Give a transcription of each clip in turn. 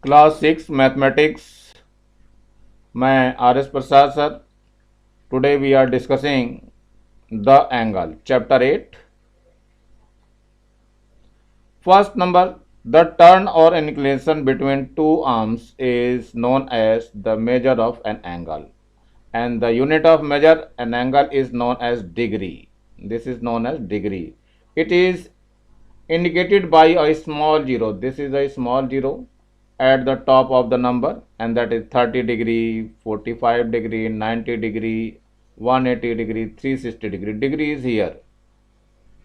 Class 6 mathematics मैं R S. Prasad sir. Today we are discussing the angle chapter 8. First number, the turn or inclination between two arms is known as the measure of an angle, and the unit of measure an angle is known as degree. This is known as degree. It is indicated by a small zero. This is a small zero at the top of the number, and that is 30 degree, 45 degree, 90 degree, 180 degree, 360 degree. Degree is here.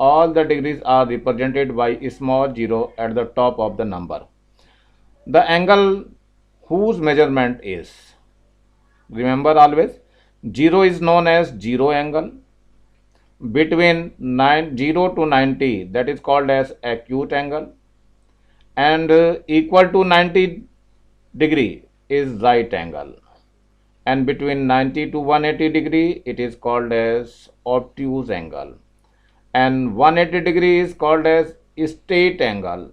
All the degrees are represented by a small zero at the top of the number. The angle whose measurement is, remember always, 0 is known as zero angle. Between 0 to 90, that is called as acute angle, and equal to 90 degree is right angle, and between 90 to 180 degree it is called as obtuse angle, and 180 degree is called as straight angle.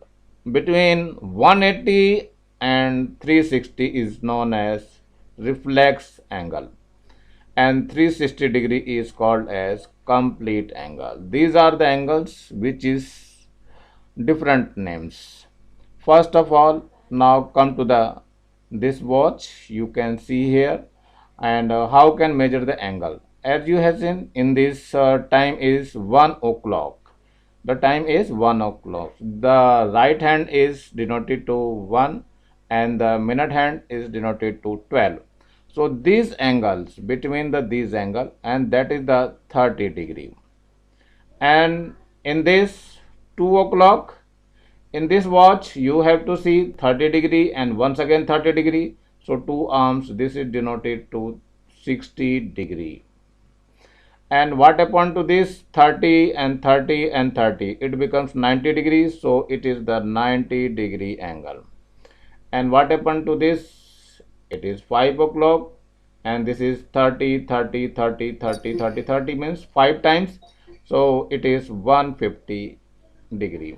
Between 180 and 360 is known as reflex angle, and 360 degree is called as complete angle. These are the angles which is different names. First of all, now come to the this watch you can see here, and how can measure the angle. As you have seen, in this time is 1 o'clock. The time is 1 o'clock. The right hand is denoted to 1 and the minute hand is denoted to 12. So these angles between these angle, and that is the 30 degree. And in this 2 o'clock, in this watch you have to see 30 degree and once again 30 degree. So two arms, this is denoted to 60 degree. And what happened to this 30 and 30 and 30? It becomes 90 degrees, so it is the 90 degree angle. And what happened to this? It is 5 o'clock, and this is 30, 30, 30, 30, 30, 30 means 5 times, so it is 150 degree.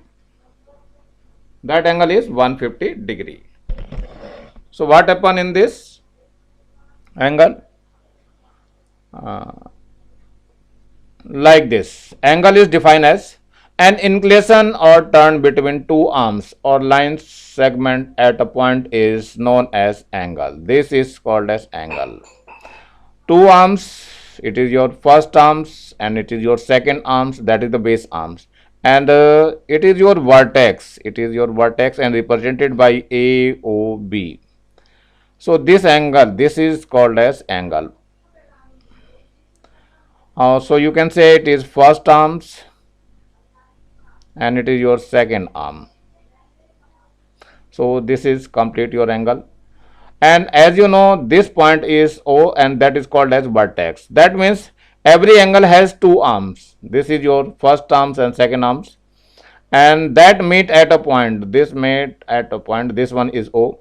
That angle is 150 degree. So what happened in this angle? Like this, angle is defined as an inclination or turn between two arms or line segment at a point is known as angle. This is called as angle. Two arms, it is your first arms, and it is your second arms, that is the base arms, and it is your vertex. It is your vertex and represented by AOB. So this angle, this is called as angle. So you can say it is first arms and it is your second arm. So this is complete your angle, and as you know, this point is O, and that is called as vertex. That means every angle has two arms. This is your first arms and second arms, and that meet at a point. This meet at a point. This one is O.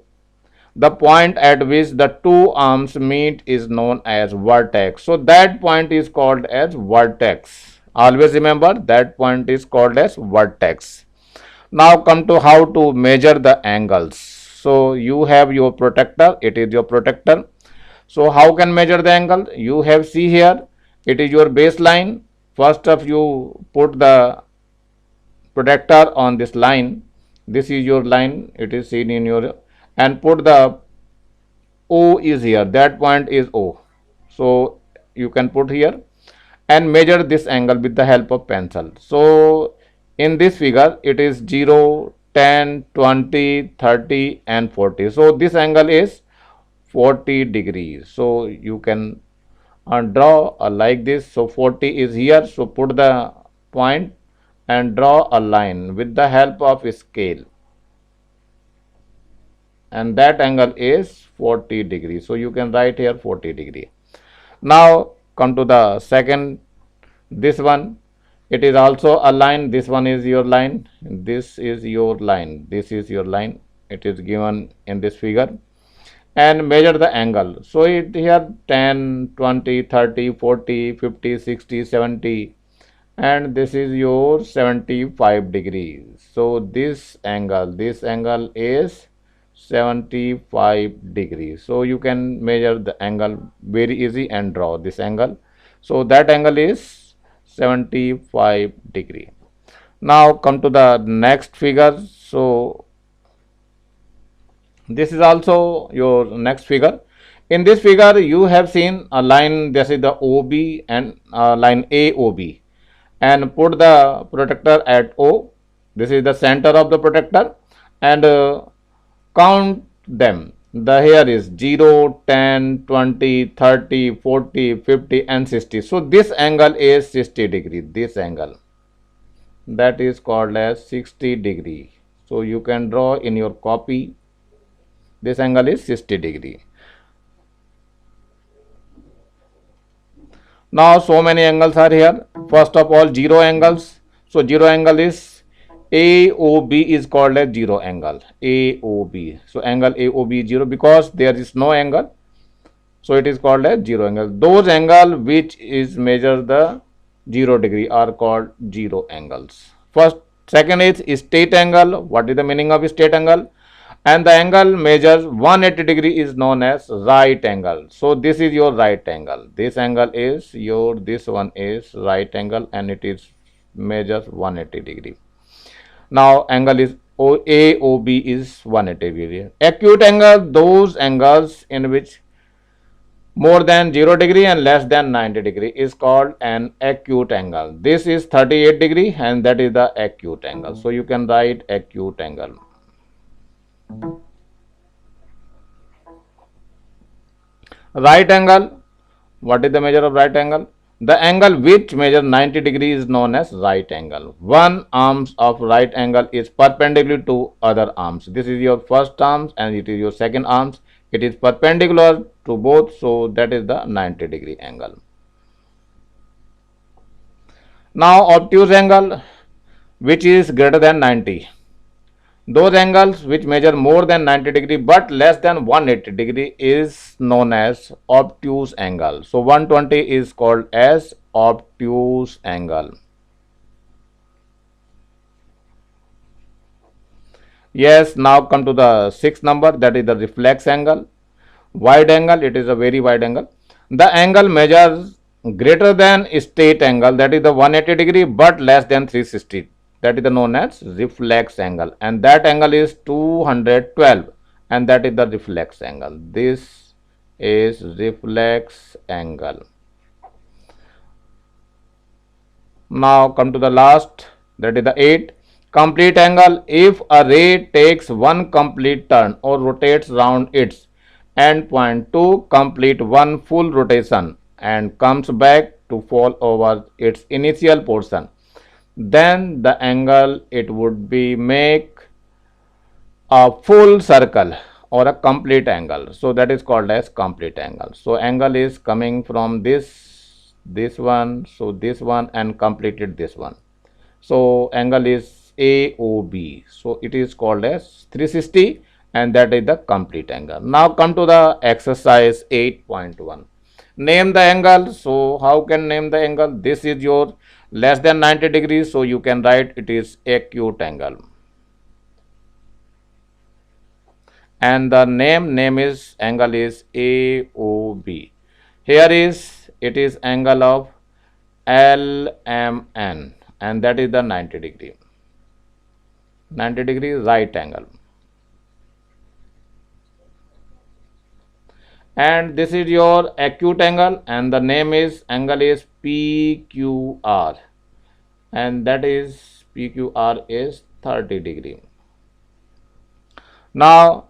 The point at which the two arms meet is known as vertex. So that point is called as vertex. Always remember, that point is called as vertex. Now come to how to measure the angles. So you have your protractor. It is your protractor. So how can measure the angle? You have see here, it is your baseline. First of you put the protractor on this line. This is your line. It is seen in your, and put the O is here, that point is O. So you can put here and measure this angle with the help of pencil. So in this figure it is 0, 10, 20, 30 and 40. So this angle is 40 degrees. So you can draw like this. So 40 is here. So put the point and draw a line with the help of a scale, and that angle is 40 degrees. So you can write here 40 degree. Now come to the second, this one, it is also a line. This one is your line, this is your line, this is your line. It is given in this figure, and measure the angle. So it here 10, 20, 30, 40, 50, 60, 70, and this is your 75 degrees. So this angle is 75 degrees. So you can measure the angle very easy and draw this angle. So that angle is 75 degree. Now come to the next figure. So this is also your next figure. In this figure you have seen a line, this is the OB and line AOB, and put the protector at O. This is the center of the protector, and count them. The here is 0, 10, 20, 30, 40, 50 and 60. So this angle is 60 degree. This angle, that is called as 60 degree. So you can draw in your copy. This angle is 60 degree. Now so many angles are here. First of all, zero angles. So zero angle is AOB is called as zero angle. AOB. So angle AOB is zero because there is no angle. So it is called as zero angle. Those angle which is measure the 0 degree are called zero angles. Second is straight angle. What is the meaning of straight angle? And the angle measures 180 degree is known as right angle. So this is your right angle. This angle is your, this one is right angle and it is measures 180 degree. Now angle is AOB is 180 degree. Acute angle, those angles in which more than 0 degree and less than 90 degree is called an acute angle. This is 38 degree and that is the acute angle. So you can write acute angle. Right angle, what is the measure of right angle? The angle which measures 90 degree is known as right angle. One arms of right angle is perpendicular to other arms. This is your first arms and it is your second arms. It is perpendicular to both, so that is the 90 degree angle. Now obtuse angle, which is greater than 90. Those angles which measure more than 90 degree but less than 180 degree is known as obtuse angle. So 120 is called as obtuse angle. Yes, now come to the sixth number, that is the reflex angle. Wide angle, it is a very wide angle. The angle measures greater than straight angle, that is the 180 degree but less than 360. That is the known as reflex angle, and that angle is 212 and that is the reflex angle. This is reflex angle. Now come to the last, that is the 8. Complete angle, if a ray takes one complete turn or rotates round its end point to complete one full rotation and comes back to fall over its initial portion, then the angle it would be make a full circle or a complete angle. So that is called as complete angle. So angle is coming from this one, so this one and completed this one. So angle is AOB. So it is called as 360 and that is the complete angle. Now come to the exercise 8.1. Name the angle. So how can name the angle? This is your less than 90 degrees, so you can write it is acute angle. And the name is angle is AOB. Here is it is angle of LMN and that is the 90 degree. 90 degree right angle. And this is your acute angle and the name is angle is PQR and that is PQR is 30 degree. Now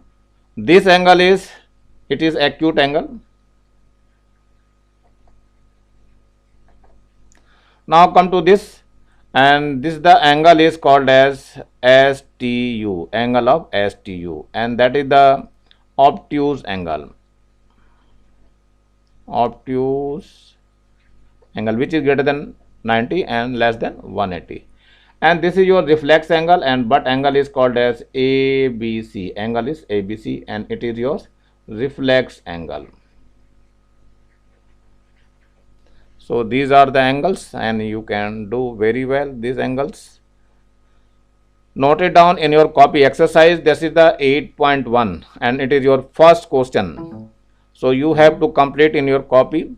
this angle is, it is acute angle. Now come to this, and this the angle is called as STU, angle of STU, and that is the obtuse angle. Obtuse angle which is greater than 90 and less than 180. And this is your reflex angle, and but angle is called as ABC. Angle is ABC and it is your reflex angle. So these are the angles and you can do very well these angles. Note it down in your copy. Exercise, this is the 8.1 and it is your first question. So you have to complete in your copy.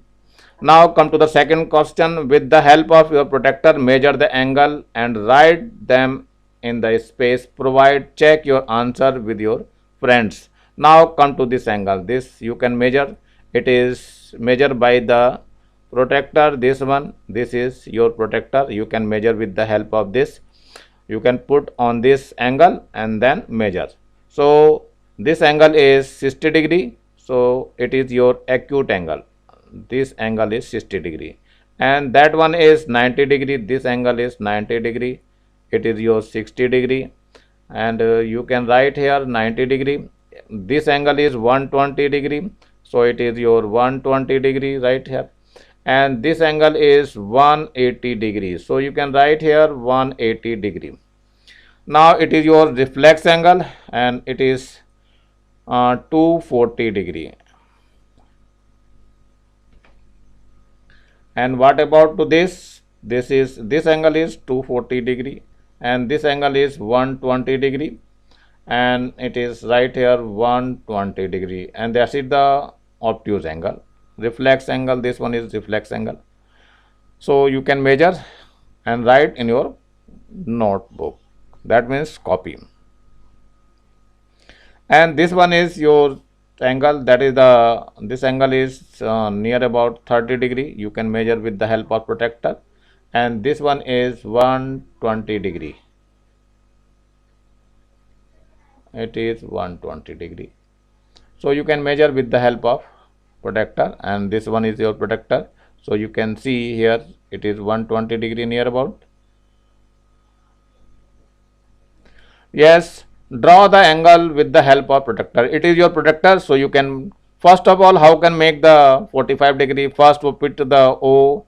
Now come to the second question. With the help of your protractor, measure the angle and write them in the space. Provide, check your answer with your friends. Now come to this angle. This you can measure. It is measured by the protractor. This one, this is your protractor. You can measure with the help of this. You can put on this angle and then measure. So this angle is 60 degree. So it is your acute angle. This angle is 60 degree and that one is 90 degree. This angle is 90 degree. It is your 60 degree and you can write here 90 degree. This angle is 120 degree. So it is your 120 degree right here and this angle is 180 degree. So you can write here 180 degree. Now it is your reflex angle and it is 240 degree. And what about to this? This angle is 240 degree and this angle is 120 degree and it is right here 120 degree and that is the obtuse angle. Reflex angle, this one is reflex angle. So you can measure and write in your notebook. That means copy. And this one is your angle, that is this angle is near about 30 degree. You can measure with the help of protractor and this one is 120 degree. It is 120 degree. So you can measure with the help of protractor and this one is your protractor. So you can see here it is 120 degree near about. Yes, draw the angle with the help of protractor. It is your protractor. So you can, first of all, how can make the 45 degree? First we put the O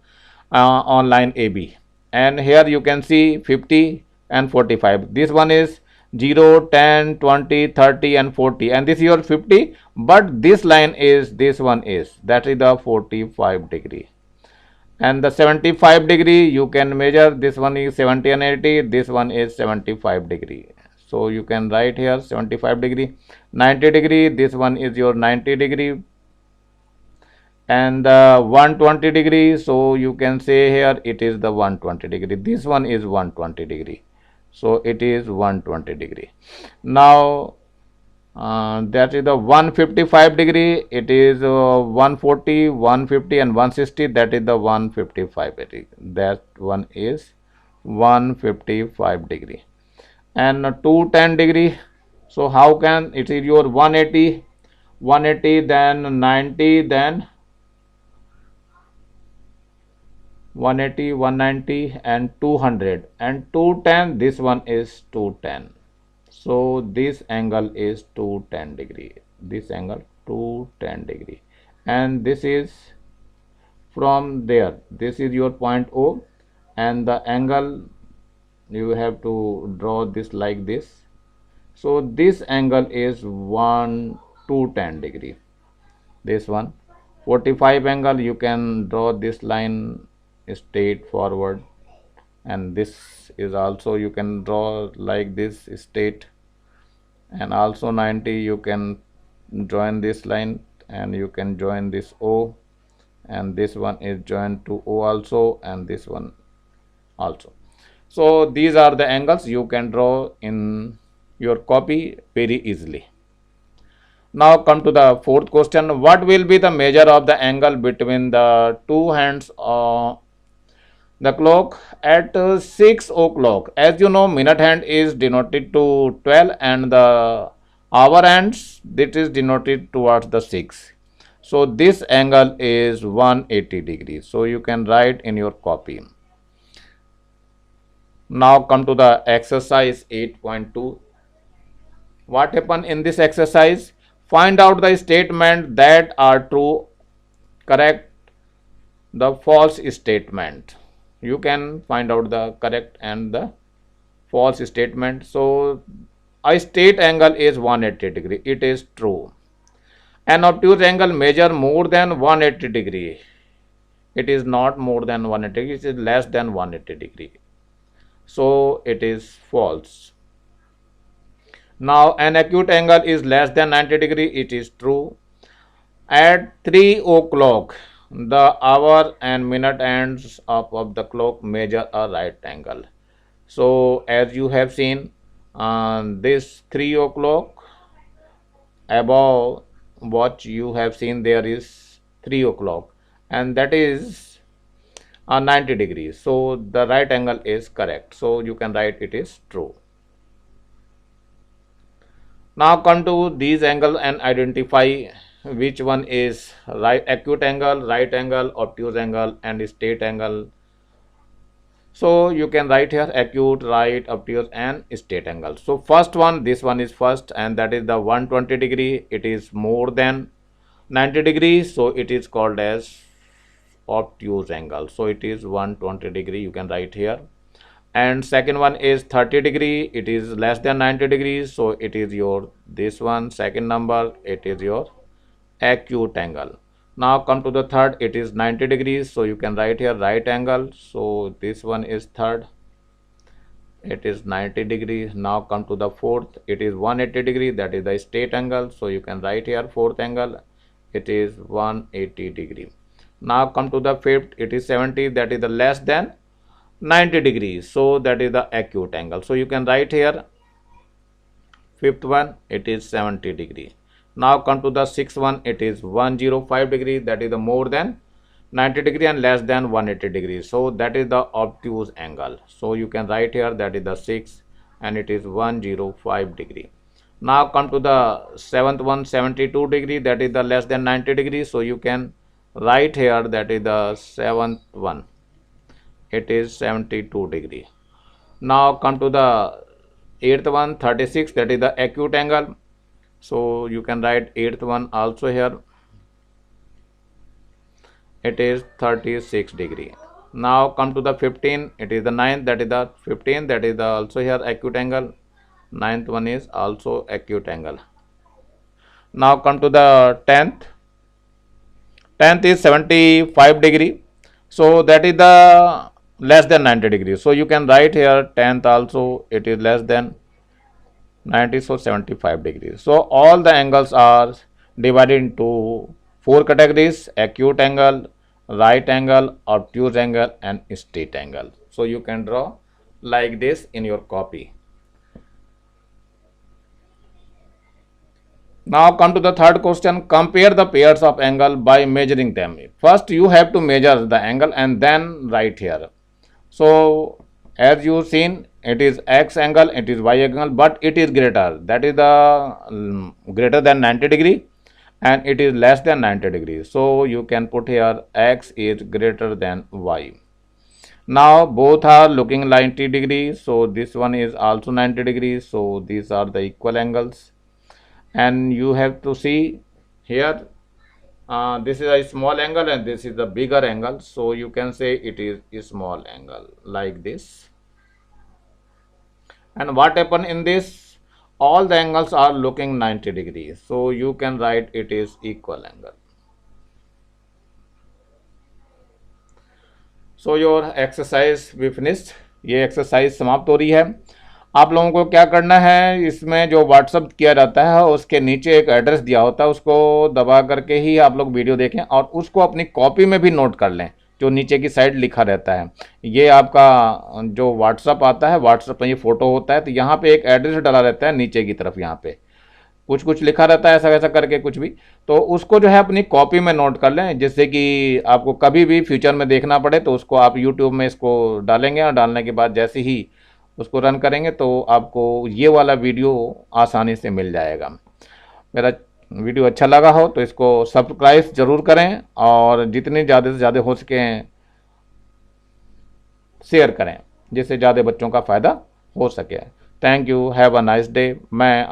on line AB and here you can see 50 and 45. This one is 0, 10, 20, 30 and 40 and this is your 50, but this line is, this one is, that is the 45 degree. And the 75 degree you can measure, this one is 70 and 80, this one is 75 degree. So you can write here 75 degree. 90 degree, this one is your 90 degree and 120 degree. So you can say here it is the 120 degree. This one is 120 degree. So it is 120 degree. Now that is the 155 degree. It is 140, 150 and 160. That is the 155 degree. That one is 155 degree. And 210 degree. So how can, it is your 180, 180 then 90 then 180, 190 and 200 and 210. This one is 210. So this angle is 210 degree. This angle 210 degree and this is from there. This is your point O and the angle you have to draw this like this. So this angle is 210 degree. This one 45 angle, you can draw this line straight forward and this is also you can draw like this straight and also 90 you can join this line and you can join this O and this one is joined to O also and this one also. So these are the angles you can draw in your copy very easily. Now come to the fourth question. What will be the measure of the angle between the two hands of the clock at 6 o'clock? As you know, minute hand is denoted to 12 and the hour hands, that is denoted towards the 6. So this angle is 180 degrees. So you can write in your copy. Now come to the exercise 8.2. What happened in this exercise? Find out the statement that are true, correct, the false statement. You can find out the correct and the false statement. So a straight angle is 180 degree. It is true. An obtuse angle measure more than 180 degree. It is not more than 180 degree. It is less than 180 degree. So it is false. Now an acute angle is less than 90 degree. It is true. At 3 o'clock, the hour and minute ends of the clock measure a right angle. So as you have seen, this 3 o'clock, above what you have seen there is 3 o'clock, and that is 90 degrees. So the right angle is correct. So you can write it is true. Now come to these angle and identify which one is right acute angle, right angle, obtuse angle, and straight angle. So you can write here acute, right, obtuse, and straight angle. So first one, this one is first, and that is the 120 degree. It is more than 90 degrees, so it is called as obtuse angle. So it is 120 degree. You can write here. And second one is 30 degree. It is less than 90 degrees, so it is your this one, second number, it is your acute angle. Now come to the third, it is 90 degrees, so you can write here right angle. So this one is third, it is 90 degrees. Now come to the fourth, it is 180 degree, that is the straight angle. So you can write here fourth angle, it is 180 degree. Now come to the fifth, it is 70, that is the less than 90 degrees, so that is the acute angle. So you can write here fifth one, it is 70 degree. Now come to the sixth one, it is 105 degree, that is the more than 90 degree and less than 180 degrees. So that is the obtuse angle. So you can write here that is the 6 and it is 105 degree. Now come to the seventh one, 72 degree, that is the less than 90 degrees. So you can write here that is the seventh one, it is 72 degree. Now come to the eighth one, 36, that is the acute angle. So you can write eighth one also here, it is 36 degree. Now come to the 15, it is the ninth, that is the 15, that is the also here acute angle. Ninth one is also acute angle. Now come to the 10th, 10th is 75 degree, so that is the less than 90 degrees. So you can write here 10th also, it is less than 90, so 75 degrees. So all the angles are divided into four categories: acute angle, right angle, obtuse angle, and straight angle. So you can draw like this in your copy. Now come to the third question. Compare the pairs of angle by measuring them. First you have to measure the angle and then write here. So as you seen, it is x angle, it is y angle, but it is greater, that is the greater than 90 degree, and it is less than 90 degrees. So you can put here x is greater than y. Now both are looking 90 degrees, so this one is also 90 degrees, so these are the equal angles. And you have to see here, this is a small angle and this is the bigger angle, so you can say it is a small angle like this. And what happened in this, all the angles are looking 90 degrees, so you can write it is equal angle. So your exercise we finished. ये exercise समाप्त हो रही है। आप लोगों को क्या करना है, इसमें जो व्हाट्सअप किया जाता है उसके नीचे एक एड्रेस दिया होता है, उसको दबा करके ही आप लोग वीडियो देखें और उसको अपनी कॉपी में भी नोट कर लें, जो नीचे की साइड लिखा रहता है। ये आपका जो व्हाट्सअप आता है, व्हाट्सअप में ये फ़ोटो होता है, तो यहाँ पे एक एड्रेस डाला रहता है नीचे की तरफ, यहाँ पे कुछ कुछ लिखा रहता है ऐसा वैसा करके कुछ भी, तो उसको जो है अपनी कॉपी में नोट कर लें, जिससे कि आपको कभी भी फ्यूचर में देखना पड़े तो उसको आप यूट्यूब में इसको डालेंगे और डालने के बाद जैसे ही उसको रन करेंगे तो आपको ये वाला वीडियो आसानी से मिल जाएगा। मेरा वीडियो अच्छा लगा हो तो इसको सब्सक्राइब ज़रूर करें और जितने ज़्यादा से ज़्यादा हो सके शेयर करें, जिससे ज़्यादा बच्चों का फ़ायदा हो सके। Thank you, have a nice day. मैं